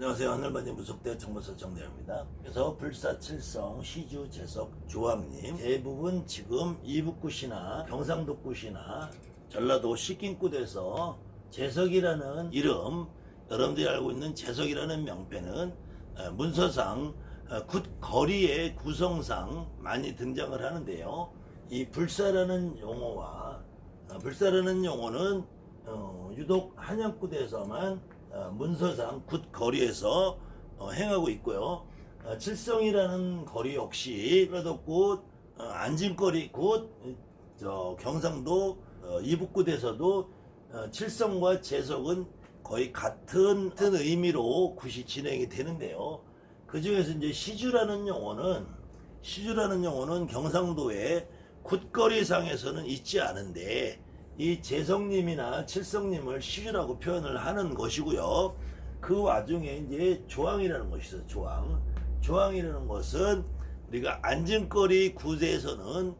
안녕하세요. 하늘반지 무속대 정보서 정대입니다. 그래서 불사칠성 시주 재석 조왕님 대부분 지금 이북굿이나 경상도굿이나 전라도 시kin굿에서 재석이라는 이름, 여러분들이 알고 있는 재석이라는 명패는 문서상 굿거리의 구성상 많이 등장을 하는데요. 이 불사라는 용어와 불사라는 용어는 유독 한양굿에서만 문서상 굿거리에서 행하고 있고요. 칠성이라는 거리 역시 전라도굿, 안진거리 굿, 경상도 이북굿에서도 칠성과 재석은 거의 같은 의미로 굿이 진행이 되는데요. 그 중에서 이제 시주라는 용어는 경상도의 굿거리상에서는 있지 않은데 이 재성님이나 칠성님을 시주라고 표현을 하는 것이고요. 그 와중에 이제 조항이라는 것이 있어요. 조항이라는 것은 우리가 안진거리 굿에서는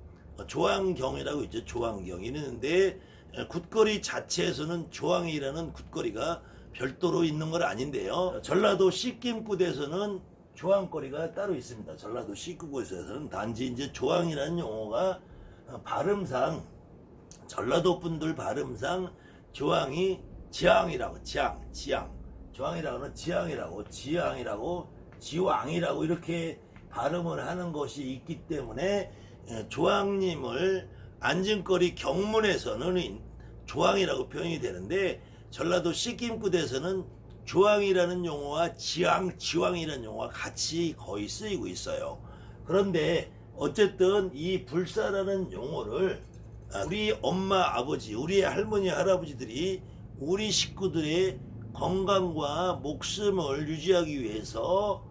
조항경이라고 있죠. 조항경이 있는데 굿거리 자체에서는 조항이라는 굿거리가 별도로 있는 건 아닌데요. 전라도 시김굿에서는 조항거리가 따로 있습니다. 전라도 시김굿에서는 단지 이제 조항이라는 용어가 발음상 전라도 분들 발음상 조항이 지항이라고 조항이라고는 지왕이라고 이렇게 발음을 하는 것이 있기 때문에 조항님을 안진거리 경문에서는 조항이라고 표현이 되는데 전라도 시김굿에서는 조항이라는 용어와 지왕이라는 용어가 같이 거의 쓰이고 있어요. 그런데 어쨌든 이 불사라는 용어를 우리 엄마, 아버지, 우리 할머니, 할아버지들이 우리 식구들의 건강과 목숨을 유지하기 위해서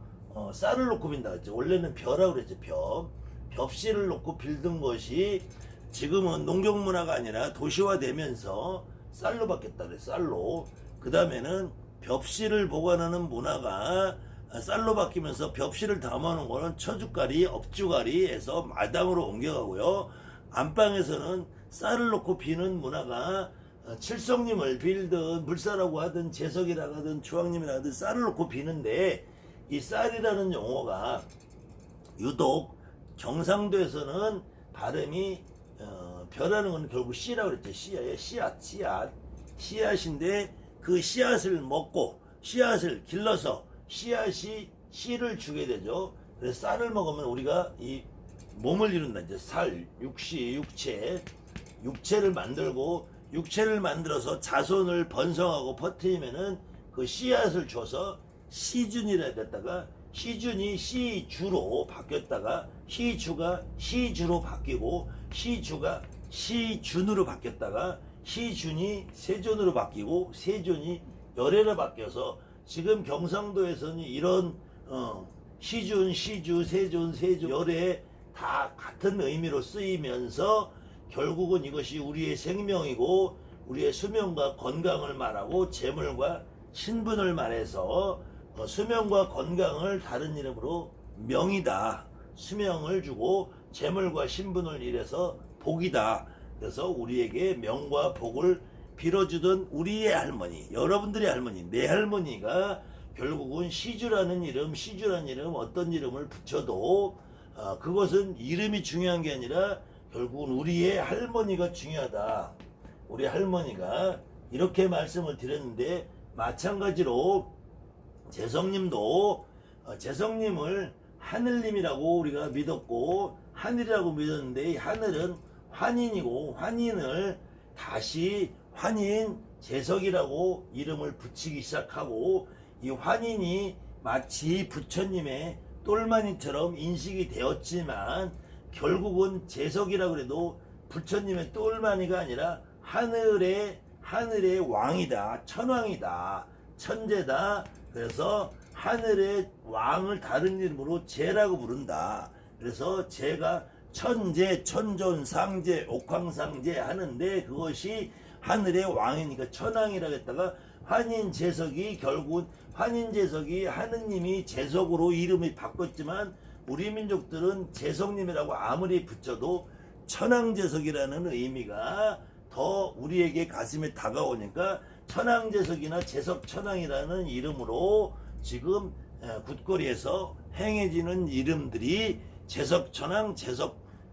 쌀을 놓고 빈다 그랬죠. 원래는 벼라고 그랬죠. 벽씨를 놓고 빌던 것이 지금은 농경문화가 아니라 도시화되면서 쌀로 바뀌었다 그래요. 쌀로. 그 다음에는 벽씨를 보관하는 문화가 쌀로 바뀌면서 벽씨를 담아놓은 거는 처주가리, 업주가리에서 마당으로 옮겨가고요. 안방에서는 쌀을 놓고 비는 문화가 칠성님을 빌든 불사라고 하든 재석이라고 하든 조항님이라고 하든 쌀을 놓고 비는데 이 쌀이라는 용어가 유독 경상도에서는 발음이 벼라는 건 결국 씨라고 그랬죠. 씨앗인데 그 씨앗을 먹고 씨앗을 길러서 씨앗이 씨를 주게 되죠. 그래서 쌀을 먹으면 우리가 이 몸을 이룬다. 이제 살, 육체를 만들고 육체를 만들어서 자손을 번성하고 퍼뜨리면은 그 씨앗을 줘서 시준이라 됐다가 시준이 시주로 바뀌었다가 시주가 시주로 바뀌고 시주가 시준으로 바뀌었다가 시준이 세존으로 바뀌고 세존이 열애로 바뀌어서 지금 경상도에서는 이런 시준, 시주, 세존, 열애 다 같은 의미로 쓰이면서 결국은 이것이 우리의 생명이고 우리의 수명과 건강을 말하고 재물과 신분을 말해서 수명과 건강을 다른 이름으로 명이다. 수명을 주고 재물과 신분을 이래서 복이다. 그래서 우리에게 명과 복을 빌어주던 우리의 할머니, 여러분들의 할머니, 내 할머니가 결국은 시주라는 이름 어떤 이름을 붙여도 그것은 이름이 중요한 게 아니라 결국은 우리의 할머니가 중요하다. 우리 할머니가 이렇게 말씀을 드렸는데 마찬가지로 재성님도 재성님을 하늘님이라고 우리가 믿었고 하늘이라고 믿었는데 이 하늘은 환인이고 환인을 다시 환인 재석이라고 이름을 붙이기 시작하고 이 환인이 마치 부처님의 똘마니처럼 인식이 되었지만 결국은 재석이라고 해도 부처님의 똘마니가 아니라 하늘의 왕이다. 천왕이다. 천재다. 그래서 하늘의 왕을 다른 이름으로 재라고 부른다. 그래서 재가 천재, 천존, 상재, 옥황상재 하는데 그것이 하늘의 왕이니까 천왕이라고 했다가 환인재석이 결국은 환인재석이 하느님이 재석으로 이름이 바꿨지만 우리 민족들은 재석님이라고 아무리 붙여도 천왕재석이라는 의미가 더 우리에게 가슴에 다가오니까 천왕재석이나 재석천왕이라는 이름으로 지금 굿거리에서 행해지는 이름들이 재석천왕,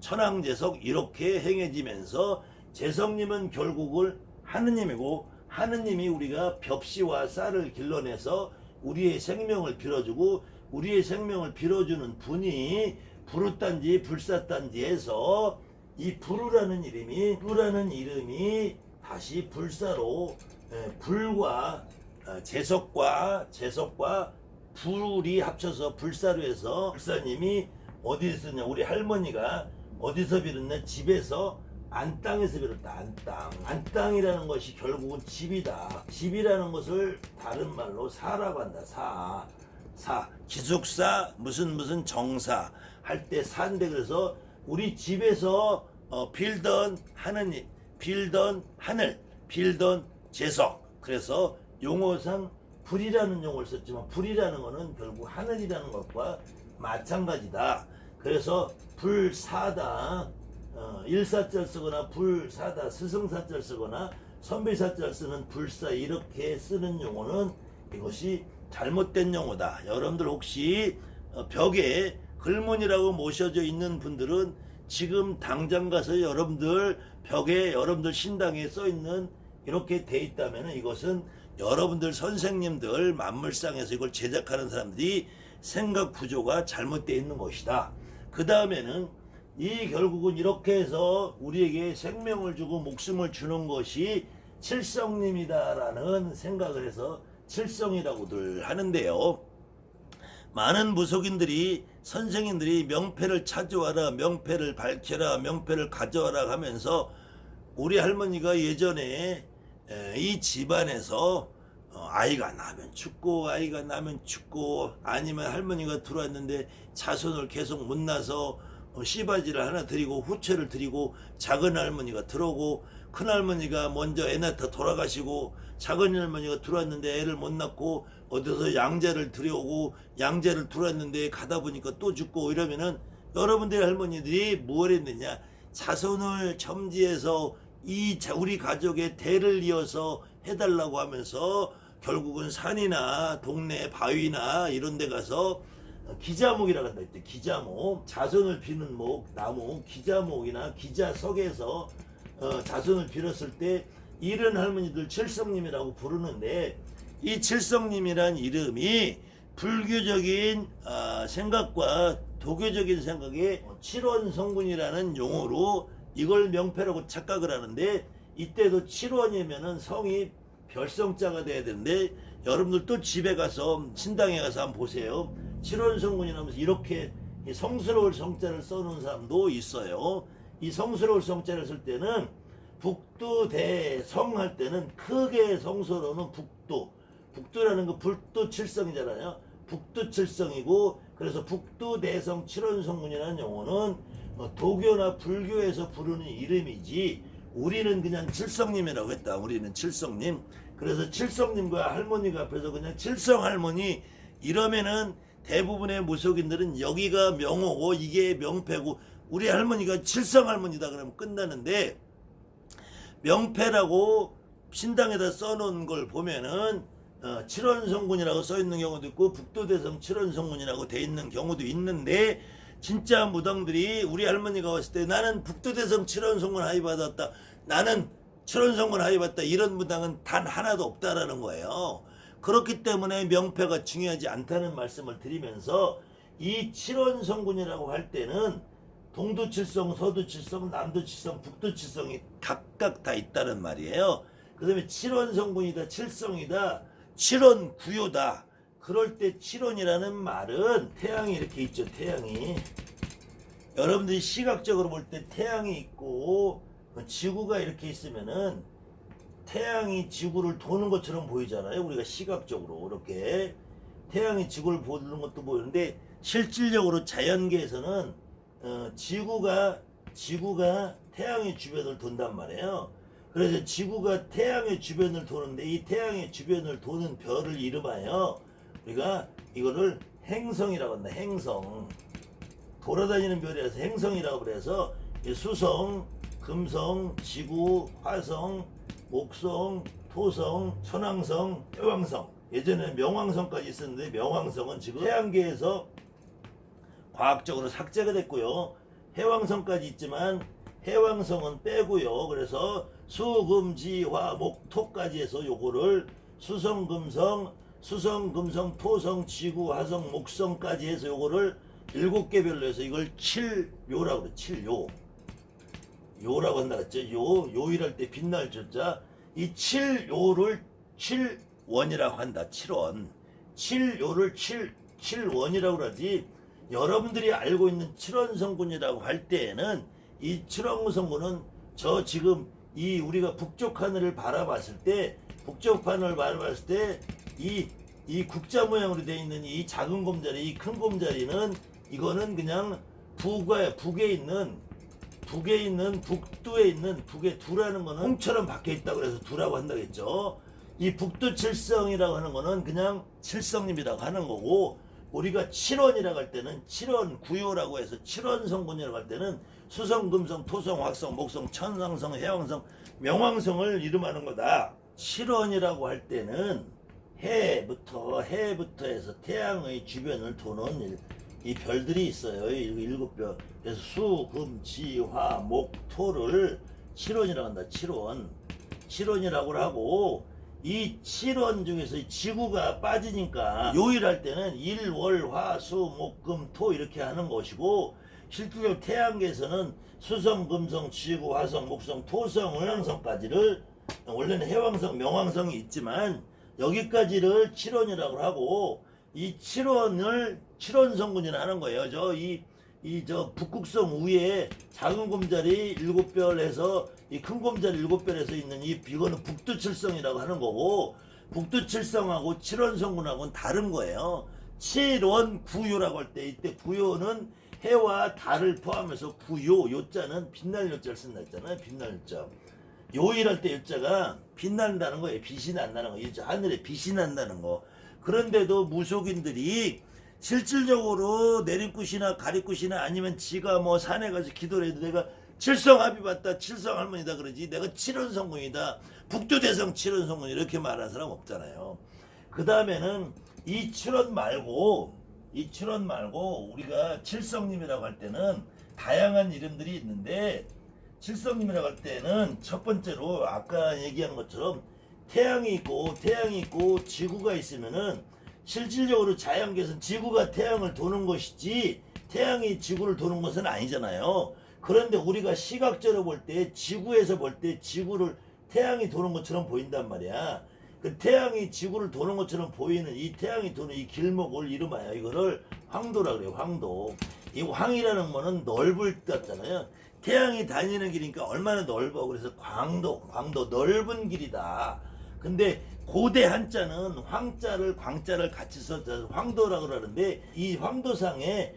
천왕재석 이렇게 행해지면서 재석님은 결국은 하느님이고, 하느님이 우리가 벽시와 쌀을 길러내서 우리의 생명을 빌어주고, 우리의 생명을 빌어주는 분이 부르단지 불사단지에서 이 부르라는 이름이 다시 불사로 불과 재석과 불이 합쳐서 불사로 해서 불사님이 어디서 쓰냐, 우리 할머니가 어디서 빌었냐, 집에서 안땅에서 빌었다. 안땅이라는 것이 결국은 집이다. 집이라는 것을 다른 말로 사라고 한다. 사 기숙사 무슨 정사 할 때 사인데, 그래서 우리 집에서 빌던 하느님, 빌던 하늘, 빌던 재석, 그래서 용어상 불이라는 용어를 썼지만 불이라는 것은 결국 하늘이라는 것과 마찬가지다. 그래서 불사다, 일사절 쓰거나 불사다, 스승사절 쓰거나 선비사절 쓰는 불사 이렇게 쓰는 용어는 이것이 잘못된 용어다. 여러분들 혹시 벽에 글문이라고 모셔져 있는 분들은 지금 당장 가서 여러분들 벽에, 여러분들 신당에 써 있는 이렇게 돼 있다면 이것은 여러분들 선생님들 만물상에서 이걸 제작하는 사람들이 생각 구조가 잘못되어 있는 것이다. 그 다음에는 이 결국은 이렇게 해서 우리에게 생명을 주고 목숨을 주는 것이 칠성님이다라는 생각을 해서 칠성이라고들 하는데요. 많은 무속인들이, 선생님들이 명패를 찾아와라, 명패를 밝혀라, 명패를 가져와라 하면서 우리 할머니가 예전에 이 집안에서 아이가 나면 죽고 아니면 할머니가 들어왔는데 자손을 계속 못 낳아서 씨바지를 하나 드리고 후처를 드리고, 작은 할머니가 들어오고 큰 할머니가 먼저 애 낳다 돌아가시고 작은 할머니가 들어왔는데 애를 못 낳고 어디서 양자를 들여오고 양자를 들어왔는데 가다 보니까 또 죽고 이러면은 여러분들의 할머니들이 뭘 했느냐, 자손을 첨지해서 우리 가족의 대를 이어서 해달라고 하면서 결국은 산이나 동네 바위나 이런 데 가서 기자목이라고 한다 했대. 기자목, 자손을 비는 목, 나무, 기자목이나 기자석에서 자손을 빌었을 때 이런 할머니들 칠성님이라고 부르는데, 이 칠성님이란 이름이 불교적인 생각과 도교적인 생각에 칠원성군이라는 용어로 이걸 명패라고 착각을 하는데, 이때도 칠원이면은 성이 별성자가 돼야 되는데, 여러분들 또 집에 가서 신당에 가서 한번 보세요. 칠원성군이라면서 이렇게 성스러울 성자를 써놓은 사람도 있어요. 이 성스러울 성자를 쓸 때는 북두대성 할 때는 크게 성서로는 북두라는 거 불두칠성이잖아요. 북두칠성이고, 그래서 북두대성 칠원성군이라는 용어는 도교나 불교에서 부르는 이름이지, 우리는 그냥 칠성님이라고 했다. 우리는 칠성님. 그래서 칠성님과 할머니가 앞에서 그냥 칠성할머니 이러면은 대부분의 무속인들은 여기가 명호고 이게 명패고 우리 할머니가 칠성할머니다 그러면 끝나는데, 명패라고 신당에다 써놓은 걸 보면은 칠원성군이라고 써있는 경우도 있고 북두대성 칠원성군이라고 돼 있는 경우도 있는데, 진짜 무당들이 우리 할머니가 왔을 때 나는 북두대성 칠원성군 하이 받았다, 나는 칠원성군 하이 받았다, 이런 무당은 단 하나도 없다라는 거예요. 그렇기 때문에 명패가 중요하지 않다는 말씀을 드리면서, 이 칠원성군이라고 할 때는 동두칠성, 서두칠성, 남두칠성, 북두칠성이 각각 다 있다는 말이에요. 그 다음에 칠원성군이다, 칠성이다, 칠원구요다. 그럴 때 칠원이라는 말은 태양이 이렇게 있죠. 태양이, 여러분들이 시각적으로 볼 때 태양이 있고 지구가 이렇게 있으면은 태양이 지구를 도는 것처럼 보이잖아요. 우리가 시각적으로 이렇게 태양이 지구를 보는 것도 보이는데, 실질적으로 자연계에서는 지구가 태양의 주변을 돈단 말이에요. 그래서 지구가 태양의 주변을 도는데, 이 태양의 주변을 도는 별을 이름하여 우리가 이거를 행성이라고 한다. 행성, 돌아다니는 별이라서 행성이라고 그래서 수성, 금성, 지구, 화성, 목성, 토성, 천왕성, 태왕성 예전에 명왕성까지 있었는데 명왕성은 지금 태양계에서 과학적으로 삭제가 됐고요. 해왕성까지 있지만 해왕성은 빼고요. 그래서 수금지화목토까지 해서 요거를 수성금성, 토성, 지구, 화성, 목성까지 해서 요거를 7개별로 해서 이걸 7요라고 그래. 7요. 요라고 한다 그랬죠. 요일할 때 빛날 조자. 이 7요를 7원이라고 한다. 7원. 7요를 7원이라고 그러지. 여러분들이 알고 있는 7원 성분이라고 할 때에는 이 7원 성분은 저 지금 이 우리가 북쪽 하늘을 바라봤을 때 이 국자 모양으로 되어 있는 이 작은 곰자리, 이 큰 곰자리는 이거는 그냥 북에 있는 북두에 있는 북의 두라는 거는 홍처럼 박혀 있다고 그래서 두라고 한다고 했죠. 이 북두 칠성이라고 하는 거는 그냥 칠성님이라고 하는 거고, 우리가 7원이라고 할 때는 7원 구요라고 해서 7원 성분이라고 할 때는 수성, 금성, 토성, 화성, 목성, 천상성, 해왕성, 명왕성을 이름하는 거다. 7원이라고 할 때는 해부터 해서 태양의 주변을 도는 이 별들이 있어요. 7별. 그래서 수, 금, 지, 화, 목, 토를 7원이라고 한다. 7원이라고 하고, 이 7원 중에서 지구가 빠지니까 요일할 때는 일, 월, 화, 수, 목, 금, 토 이렇게 하는 것이고, 실질적으로 태양계에서는 수성, 금성, 지구, 화성, 목성, 토성, 해왕성까지를, 원래는 해왕성, 명왕성이 있지만 여기까지를 7원이라고 하고, 이 7원 성분이라 하는 거예요. 저 북극성 위에 작은 곰자리 7별에서 이 큰 곰자리 7별에서 있는 이거는 북두칠성이라고 하는 거고, 북두칠성하고 7원 성분하고는 다른 거예요. 7원 구요라고 할 때, 이때 구요는 해와 달을 포함해서 구요, 요자는 빛날 요자를 쓴다 했잖아요. 빛날 요자. 요일할 때 요자가 빛난다는 거예요. 빛이 난다는 거예요. 하늘에 빛이 난다는 거. 그런데도 무속인들이 실질적으로 내림굿이나 가리굿이나 아니면 지가 뭐 산에 가서 기도를 해도 내가 칠성합이 봤다, 칠성할머니다 그러지, 내가 7원 성군이다, 북두대성 7원 성군 이렇게 말하는 사람 없잖아요. 그 다음에는 이 7원 말고 우리가 칠성님이라고 할 때는 다양한 이름들이 있는데, 칠성님이라고 할 때는 첫 번째로 아까 얘기한 것처럼 태양이 있고 지구가 있으면은, 실질적으로 자연계에서는 지구가 태양을 도는 것이지 태양이 지구를 도는 것은 아니잖아요. 그런데 우리가 시각적으로 볼 때, 지구에서 볼 때 지구를 태양이 도는 것처럼 보인단 말이야. 그 태양이 지구를 도는 것처럼 보이는 이 태양이 도는 이 길목을 이름하여 이거를 황도라 그래요. 황도. 이 황이라는 거는 넓을 것 같잖아요. 태양이 다니는 길이니까 얼마나 넓어. 그래서 광도 넓은 길이다. 근데 고대 한자는 광자를 같이 써서 황도라고 그러는데, 이 황도상에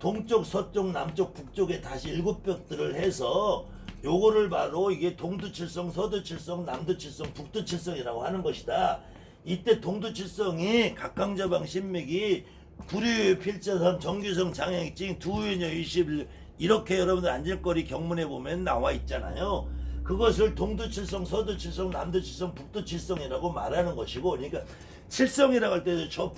동쪽, 서쪽, 남쪽, 북쪽에 다시 7벽들을 해서 요거를 바로 이게 동두칠성, 서두칠성, 남두칠성, 북두칠성이라고 하는 것이다. 이때 동두칠성이 각강자방 신맥이 구류, 필자선, 정규성, 장애익증, 두유녀, 21 이렇게 여러분들 안전거리 경문에 보면 나와 있잖아요. 그것을 동두칠성, 서두칠성, 남두칠성, 북두칠성이라고 말하는 것이고, 그러니까 칠성이라고 할 때 저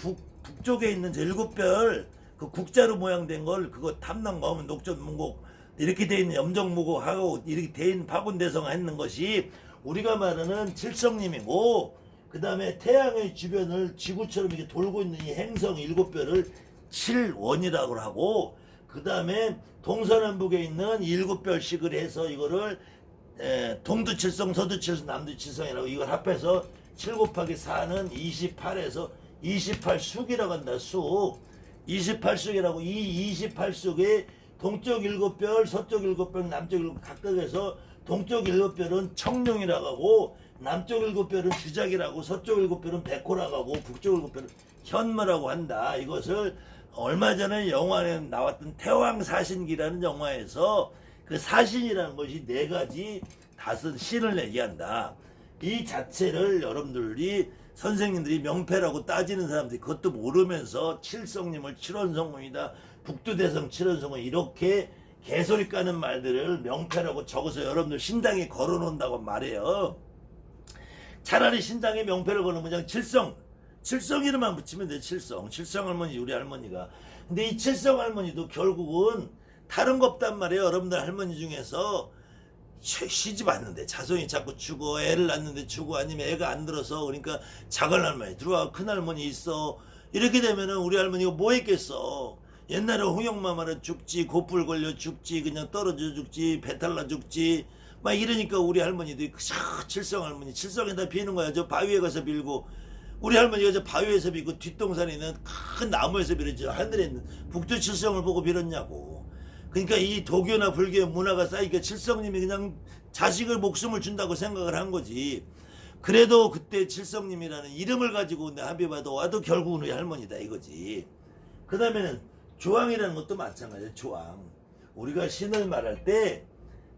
북쪽에 있는 저 7별 그 국자로 모양된 걸, 그거 탐낭 가면 녹전 문곡 이렇게 돼 있는 염정무곡하고 이렇게 돼 있는 파군대성 했는 것이 우리가 말하는 칠성님이고, 그 다음에 태양의 주변을 지구처럼 이렇게 돌고 있는 이 행성 7별을 7원이라고 하고, 그 다음에 동서남북에 있는 7별씩을 해서 이거를 동두칠성, 서두칠성, 남두칠성이라고 이걸 합해서 7 곱하기 4는 28에서 28숙이라고 한다. 숙. 28숙이라고, 이 28숙에 동쪽 7별, 서쪽 7별, 남쪽 7별 각각에서 동쪽 7별은 청룡이라고 하고, 남쪽 7별은 주작이라고, 서쪽 7별은 백호라고 하고, 북쪽 7별은 현무라고 한다. 이것을 얼마 전에 영화에 나왔던 태왕사신기라는 영화에서 그 사신이라는 것이 4가지 5 신을 얘기한다. 이 자체를 여러분들이 선생님들이 명패라고 따지는 사람들이 그것도 모르면서 칠성님을 7원 성군이다, 북두대성 7원 성군 이렇게 개소리 까는 말들을 명패라고 적어서 여러분들 신당에 걸어놓는다고 말해요. 차라리 신당에 명패를 거는 그냥 칠성이름만 붙이면 돼. 칠성. 칠성 할머니 우리 할머니가. 근데 이 칠성 할머니도 결국은 다른 거 없단 말이에요. 여러분들 할머니 중에서 시집 왔는데 자손이 자꾸 죽어, 애를 낳는데 죽어, 아니면 애가 안 들어서 그러니까 작은 할머니 들어와, 큰 할머니 있어. 이렇게 되면은 우리 할머니가 뭐 했겠어. 옛날에 홍역마마는 죽지, 고풀 걸려 죽지, 그냥 떨어져 죽지, 배탈 나 죽지 막 이러니까 우리 할머니들이 칠성 할머니 칠성에다 비는 거야. 저 바위에 가서 빌고, 우리 할머니가 저 바위에서 빌고 뒷동산에 있는 큰 나무에서 빌었죠. 하늘에 있는 북두 칠성을 보고 빌었냐고. 그러니까 이 도교나 불교 문화가 쌓이니까 칠성님이 그냥 자식을 목숨을 준다고 생각을 한 거지. 그래도 그때 칠성님이라는 이름을 가지고 내 합의봐도 와도 결국은 우리 할머니다 이거지. 그 다음에는 조항이라는 것도 마찬가지야. 조항. 우리가 신을 말할 때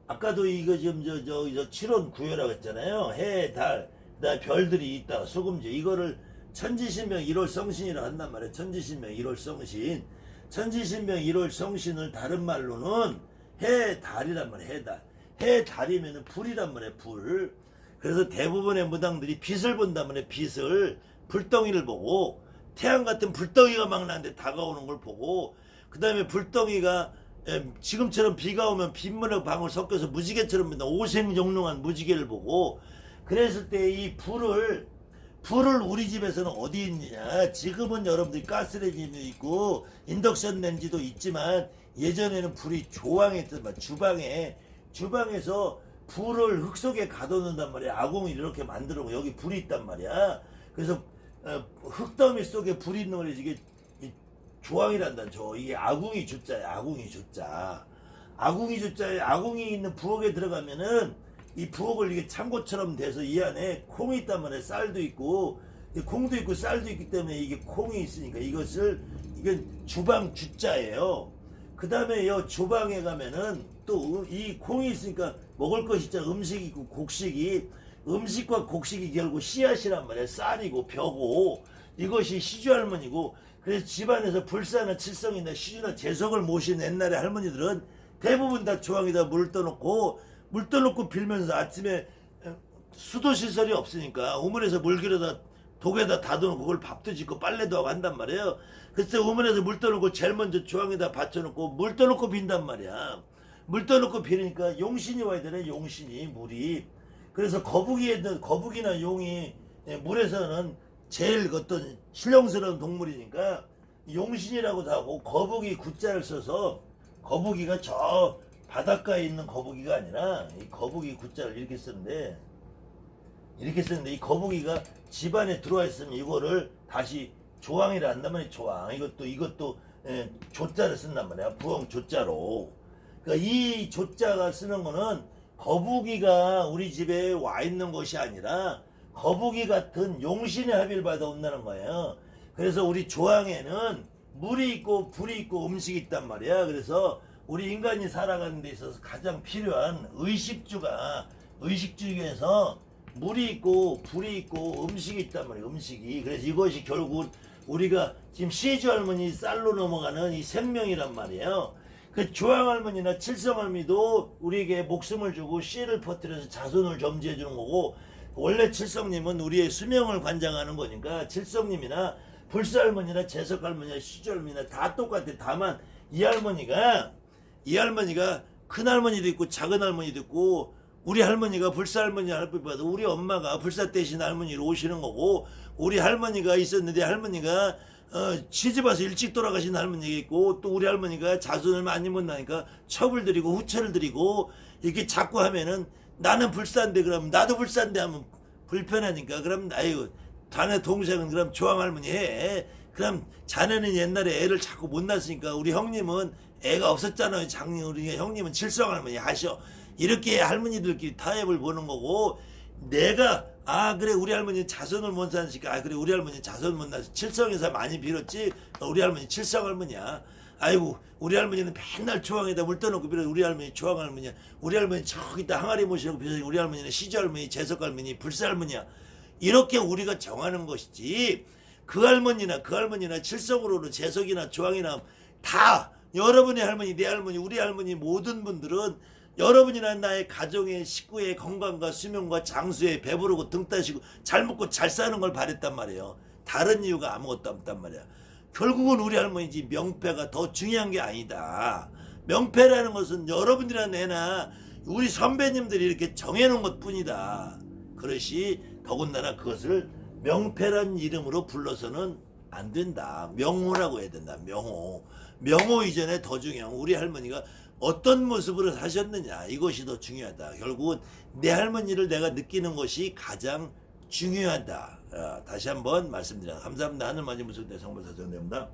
아까도 이거 지금 저 칠원 구효라고 했잖아요. 해, 달, 그다음에 별들이 있다. 소금지. 이거를 천지신명 1월 성신이라고 한단 말이에요. 천지신명 1월 성신. 천지신명 1월 성신을 다른 말로는 해, 달이란 말이에요. 해, 달. 해, 달이면은 불이란 말이에요. 불. 그래서 대부분의 무당들이 빛을 본단 말이에요. 빛을. 불덩이를 보고, 태양 같은 불덩이가 막 나는데 다가오는 걸 보고, 그 다음에 불덩이가 지금처럼 비가 오면 빗물하고 방울 섞여서 무지개처럼 오색영롱한 무지개를 보고, 그랬을 때 이 불을 우리 집에서는 어디 있느냐. 지금은 여러분들이 가스레인지도 있고 인덕션 렌지도 있지만 예전에는 불이 조항에 있단 말이야. 주방에서 불을 흙 속에 가둬놓는단 말이야. 아궁이 이렇게 만들어 놓고 여기 불이 있단 말이야. 그래서 흙더미 속에 불이 있는 걸 이게 조항이란다. 이게 아궁이 주자야. 아궁이 주자. 아궁이 주자에 아궁이 있는 부엌에 들어가면은 이 부엌을 이게 창고처럼 돼서 이 안에 콩이 있단 말이에요. 쌀도 있고 콩도 있고 쌀도 있기 때문에 이게 콩이 있으니까 이건 주방 주자예요. 그 다음에 이 주방에 가면은 또 이 콩이 있으니까 먹을 것이 있잖아. 음식이 있고 곡식이, 음식과 곡식이 결국 씨앗이란 말이에요. 쌀이고 벼고 이것이 시주할머니고. 그래서 집안에서 불사나 칠성이나 시주나 재석을 모신 옛날에 할머니들은 대부분 다 조항에다 물 떠놓고 빌면서 아침에 수도시설이 없으니까 우물에서 물 길어다 독에다 닫아놓고 그걸 밥도 짓고 빨래도 하고 한단 말이에요. 그래서 우물에서 물 떠놓고 제일 먼저 조항에다 받쳐놓고 물 떠놓고 빈단 말이야. 물 떠놓고 비니까 용신이 와야 되네. 용신이 물이. 그래서 거북이나 용이 물에서는 제일 어떤 신령스러운 동물이니까 용신이라고도 하고, 거북이 구자를 써서 거북이가 저 바닷가에 있는 거북이가 아니라 이 거북이 구자를 이렇게 쓰는데 이 거북이가 집안에 들어와 있으면 이거를 다시 조항이라 한단 말이에요. 조항. 이것도 조자를 쓴단 말이야. 부엉 조자로. 그러니까 이 조자가 쓰는 거는 거북이가 우리 집에 와 있는 것이 아니라 거북이 같은 용신의 합의를 받아 온다는 거예요. 그래서 우리 조항에는 물이 있고 불이 있고 음식이 있단 말이야. 그래서 우리 인간이 살아가는 데 있어서 가장 필요한 의식 중에서 물이 있고 불이 있고 음식이 있단 말이에요. 음식이. 그래서 이것이 결국 우리가 지금 시주 할머니 쌀로 넘어가는 이 생명이란 말이에요. 그 조항 할머니나 칠성 할머니도 우리에게 목숨을 주고 씨를 퍼뜨려서 자손을 점지해 주는 거고, 원래 칠성님은 우리의 수명을 관장하는 거니까 칠성님이나 불사 할머니나 재석 할머니나 시주 할머니나 다 똑같아. 다만 이 할머니가 큰 할머니도 있고 작은 할머니도 있고, 우리 할머니가 불사 할머니 할머니보다 우리 엄마가 불사 대신 할머니로 오시는 거고, 우리 할머니가 있었는데 할머니가 시집 와서 일찍 돌아가신 할머니가 있고, 또 우리 할머니가 자손을 많이 못 나니까 첩을 드리고 후처를 드리고 이렇게 자꾸 하면은 나는 불사인데 그럼 나도 불사인데 하면 불편하니까, 그럼 아유 자네 동생은 그럼 조항 할머니 해. 그럼 자네는 옛날에 애를 자꾸 못 낳았으니까 우리 형님은 애가 없었잖아요. 우리 형님은 칠성 할머니 하셔. 이렇게 할머니들끼리 타협을 보는 거고, 내가 그래 우리 할머니 자손을 못 낳으니까 그래 우리 할머니 자손 못 낳아서 칠성에서 많이 빌었지. 우리 할머니 칠성 할머니야. 아이고 우리 할머니는 맨날 조항에다 물 떠놓고 빌어. 우리 할머니 조항 할머니야. 우리 할머니 저기다 항아리 모시고 빌어. 우리 할머니는 시주 할머니, 재석 할머니, 불사 할머니야. 이렇게 우리가 정하는 것이지, 그 할머니나 칠성으로는 재석이나 조항이나 다 여러분의 할머니, 내 할머니, 우리 할머니 모든 분들은 여러분이나 나의 가정의 식구의 건강과 수명과 장수에 배부르고 등 따시고 잘 먹고 잘 사는 걸 바랬단 말이에요. 다른 이유가 아무것도 없단 말이야. 결국은 우리 할머니지 명패가 더 중요한 게 아니다. 명패라는 것은 여러분들이나 내나 우리 선배님들이 이렇게 정해놓은 것 뿐이다. 그것이 더군다나 그것을 명패란 이름으로 불러서는 안 된다. 명호라고 해야 된다. 명호. 명호 이전에 더 중요한 우리 할머니가 어떤 모습으로 사셨느냐, 이것이 더 중요하다. 결국은 내 할머니를 내가 느끼는 것이 가장 중요하다. 다시 한번 말씀드립니다. 감사합니다. 하늘만지 무슨 대성불사정대입니다.